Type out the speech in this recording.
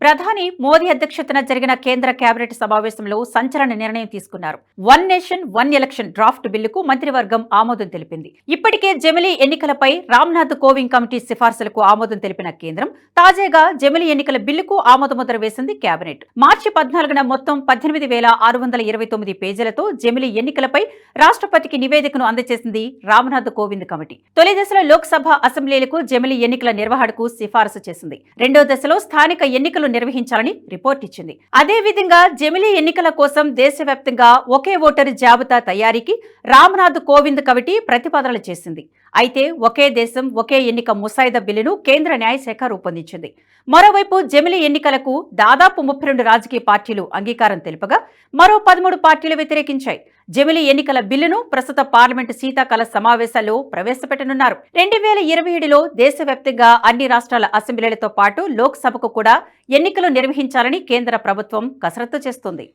ప్రధాని మోదీ అధ్యక్షతన జరిగిన కేంద్ర కేబినెట్ సమావేశంలో సంచలన నిర్ణయం తీసుకున్నారు. One nation one election draft బిల్లుకు మంత్రివర్గం ఆమోదం తెలిపింది. ఇప్పటికే జమిలీ ఎన్నికలపై రామ్నాథ్ కోవింద్ కమిటీ సిఫార్సులకు ఆమోదం తెలిపిన కేంద్రం తాజాగా జమిలీ ఎన్నికల బిల్లుకు ఆమోదముద్ర వేసింది కేబినెట్. మార్చి 14న మొత్తం 18,629 పేజీలతో జమిలీ ఎన్నికలపై రాష్ట్రపతికి నివేదికను అందజేసింది రామ్నాథ్ కోవింద్ కమిటీ. తొలి దశలో లోక్సభ అసెంబ్లీలకు జమిలీ ఎన్నికల నిర్వహణకు సిఫారసు చేసింది. రెండో దశలో స్థానిక ఎన్నికలు నిర్వహించాలని రిపోర్ట్ ఇచ్చింది. అదేవిధంగా జమిలీ ఎన్నికల కోసం దేశవ్యాప్తంగా ఒకే ఓటరు జాబితా తయారీకి రామ్నాథ్ కోవింద్ కమిటీ ప్రతిపాదనలు చేసింది. అయితే ఒకే దేశం ఒకే ఎన్నిక ముసాయిదా బిల్లును కేంద్ర న్యాయశాఖ రూపొందించింది. మరోవైపు జమిలీ ఎన్నికలకు దాదాపు 32 రాజకీయ పార్టీలు అంగీకారం తెలుపగా మరో 13 పార్టీలు వ్యతిరేకించాయి. జమిలీ ఎన్నికల బిల్లును ప్రస్తుత పార్లమెంటు శీతాకాల సమావేశాల్లో ప్రవేశపెట్టనున్నారు. 2027లో దేశవ్యాప్తంగా అన్ని రాష్ట్రాల అసెంబ్లీలతో పాటు లోక్సభకు కూడా ఎన్నికలు నిర్వహించాలని కేంద్ర ప్రభుత్వం కసరత్తు చేస్తోంది.